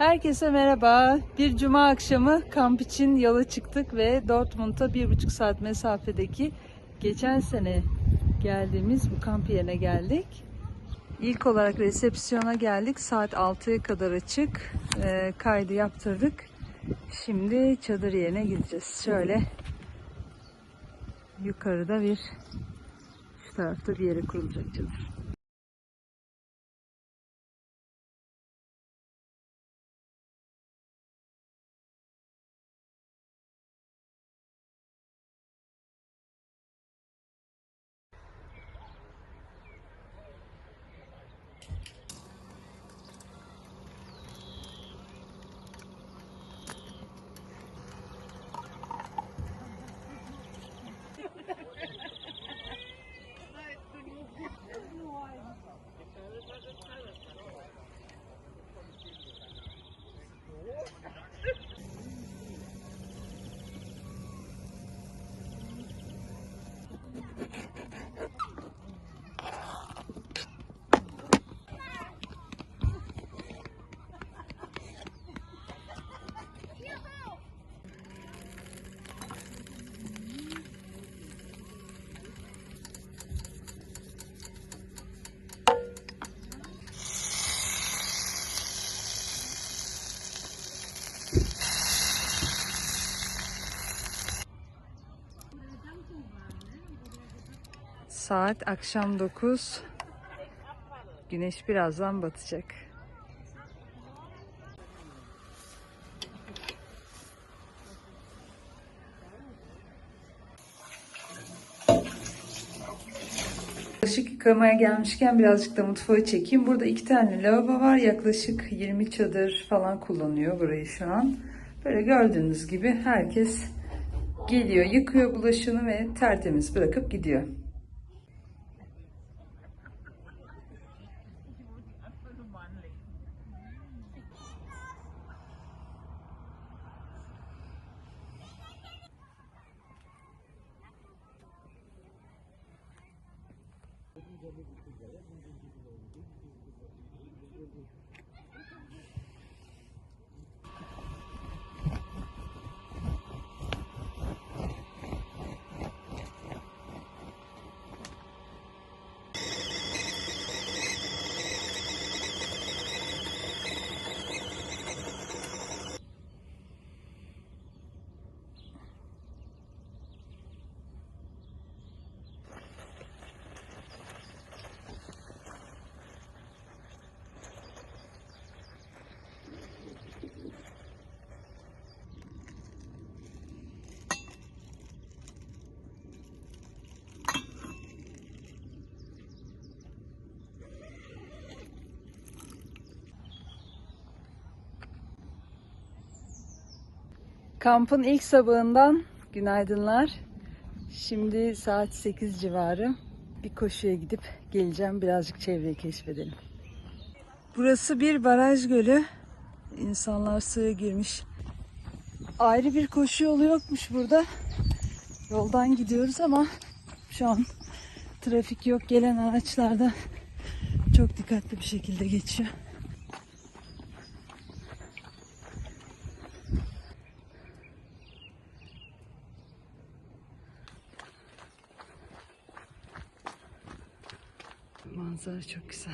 Herkese merhaba. Bir cuma akşamı kamp için yola çıktık ve Dortmund'a 1,5 saat mesafedeki geçen sene geldiğimiz bu kamp yerine geldik. İlk olarak resepsiyona geldik. Saat 6'ya kadar açık. Kaydı yaptırdık. Şimdi çadır yerine gideceğiz. Şöyle yukarıda şu tarafta bir yere kurulacak çadır. Saat akşam 9. Güneş birazdan batacak. Bulaşık yıkamaya gelmişken birazcık da mutfağı çekeyim. Burada 2 tane lavabo var. Yaklaşık 20 çadır falan kullanıyor burayı şu an. Böyle gördüğünüz gibi herkes geliyor, yıkıyor bulaşığını ve tertemiz bırakıp gidiyor. Kampın ilk sabahından günaydınlar. Şimdi saat 8 civarı. Bir koşuya gidip geleceğim. Birazcık çevreyi keşfedelim. Burası bir baraj gölü. İnsanlar suya girmiş. Ayrı bir koşu yolu yokmuş burada. Yoldan gidiyoruz ama şu an trafik yok. Gelen araçlarda çok dikkatli bir şekilde geçiyor. Manzara çok güzel.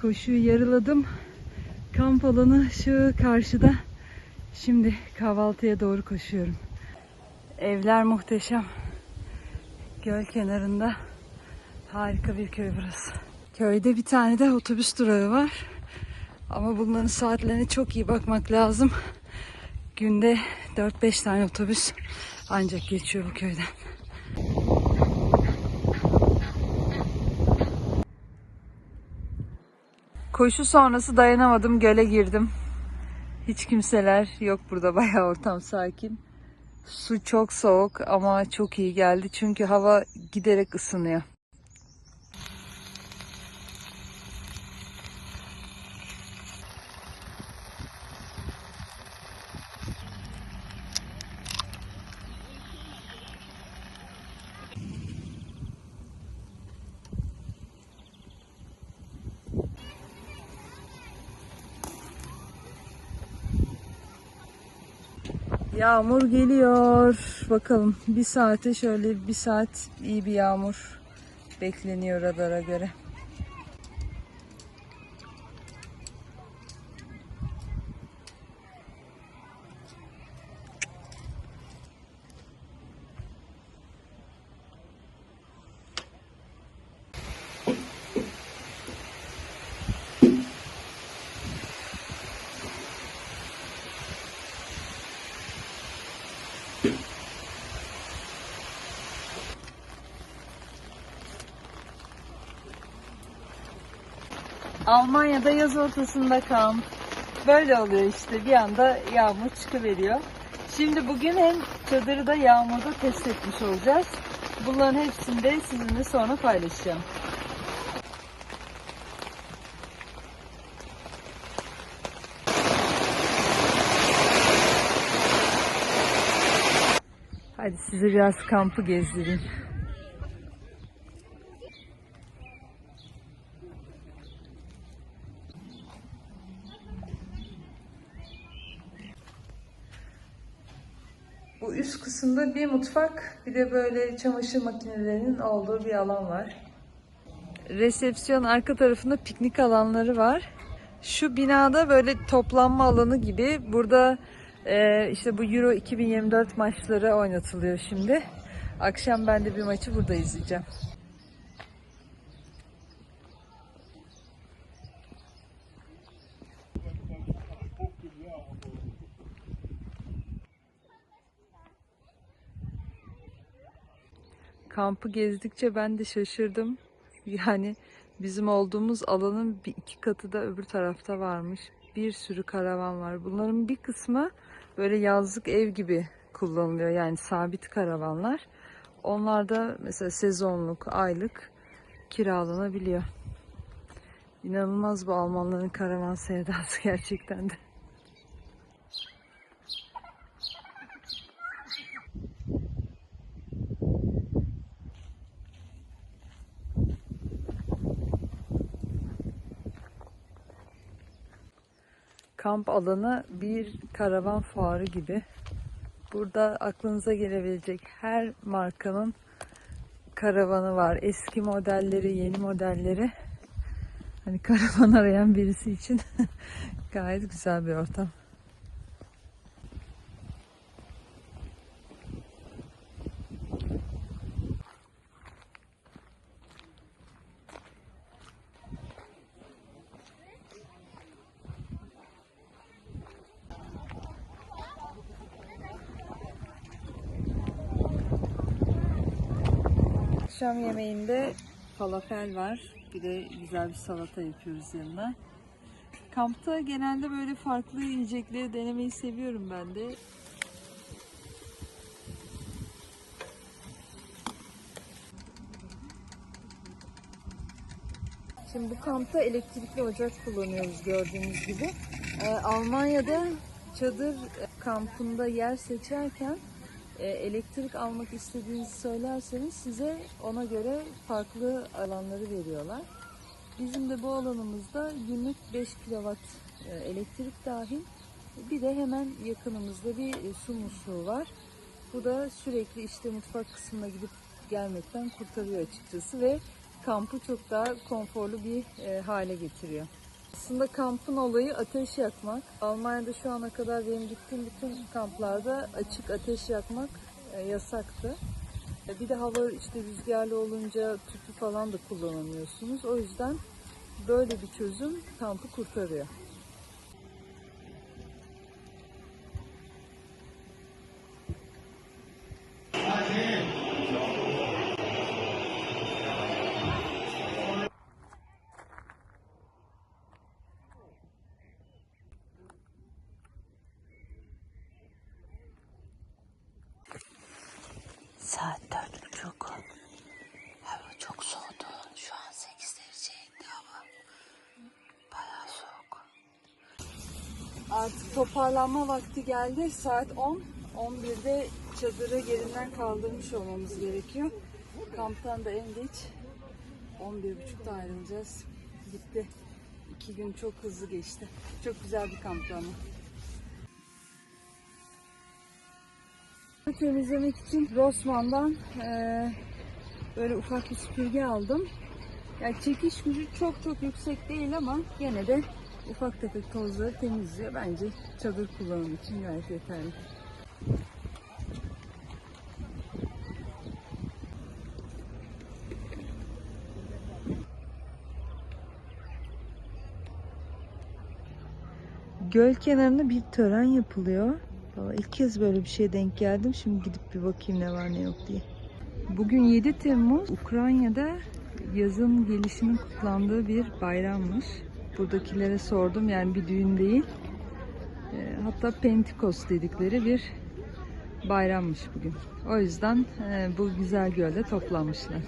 Koşuyu yarıladım. Kamp alanı şu karşıda. Şimdi kahvaltıya doğru koşuyorum. Evler muhteşem. Göl kenarında. Harika bir köy burası. Köyde bir tane de otobüs durağı var. Ama bunların saatlerine çok iyi bakmak lazım. Günde 4-5 tane otobüs ancak geçiyor bu köyden. Koşu sonrası dayanamadım, göle girdim. Hiç kimseler yok burada, bayağı ortam sakin. Su çok soğuk ama çok iyi geldi çünkü hava giderek ısınıyor. Yağmur geliyor. Bakalım bir saate şöyle bir saat iyi bir yağmur bekleniyor radara göre. Almanya'da yaz ortasında kamp. Böyle oluyor işte, bir anda yağmur çıkıveriyor. Şimdi bugün hem çadırı da yağmurda test etmiş olacağız. Bunların hepsini de sizinle sonra paylaşacağım. Hadi size biraz kampı gezdireyim. Bu üst kısımda bir mutfak, bir de böyle çamaşır makinelerinin olduğu bir alan var. Resepsiyon arka tarafında piknik alanları var. Şu binada böyle toplanma alanı gibi. Burada işte bu Euro 2024 maçları oynatılıyor şimdi. Akşam ben de bir maçı burada izleyeceğim. Kampı gezdikçe ben de şaşırdım. Yani bizim olduğumuz alanın bir iki katı da öbür tarafta varmış. Bir sürü karavan var. Bunların bir kısmı böyle yazlık ev gibi kullanılıyor. Yani sabit karavanlar. Onlar da mesela sezonluk, aylık kiralanabiliyor. İnanılmaz bu Almanların karavan sevdası gerçekten de. Kamp alanı bir karavan fuarı gibi. Burada aklınıza gelebilecek her markanın karavanı var. Eski modelleri, yeni modelleri. Hani karavan arayan birisi için gayet güzel bir ortam. Akşam yemeğinde falafel var. Bir de güzel bir salata yapıyoruz yanına. Kampta genelde böyle farklı yiyecekleri denemeyi seviyorum ben de. Şimdi bu kampta elektrikli ocak kullanıyoruz gördüğünüz gibi. Almanya'da çadır kampında yer seçerken elektrik almak istediğinizi söylerseniz size ona göre farklı alanları veriyorlar. Bizim de bu alanımızda günlük 5 kW elektrik dahil. Bir de hemen yakınımızda bir su musluğu var. Bu da sürekli işte mutfak kısmına gidip gelmekten kurtarıyor açıkçası ve kampı çok daha konforlu bir hale getiriyor. Aslında kampın olayı ateş yakmak. Almanya'da şu ana kadar benim gittiğim bütün kamplarda açık ateş yakmak yasaktı. Bir de hava işte rüzgarlı olunca tüpü falan da kullanamıyorsunuz. O yüzden böyle bir çözüm kampı kurtarıyor. Saat 4:30. Hava çok soğudu. Şu an 8 dereceydi hava. Bayağı soğuk. Artık toparlanma vakti geldi. Saat 10. 11'de çadırı yerinden kaldırmış olmamız gerekiyor. Kamptan da en geç 11.30'da ayrılacağız. Bitti. 2 gün çok hızlı geçti. Çok güzel bir kamptı ama. Etrafı temizlemek için Rossmann'dan böyle ufak bir süpürge aldım. Yani çekiş gücü çok yüksek değil ama gene de ufak tefek tozları temizliyor. Bence çadır kullanımı için gayet yeterli. Göl kenarında bir tören yapılıyor. Vallahi ilk kez böyle bir şeye denk geldim. Şimdi gidip bir bakayım ne var ne yok diye. Bugün 7 Temmuz. Ukrayna'da yazın gelişinin kutlandığı bir bayrammış. Buradakilere sordum, yani bir düğün değil. Hatta Pentikos dedikleri bir bayrammış bugün. O yüzden bu güzel gölde toplanmışlar.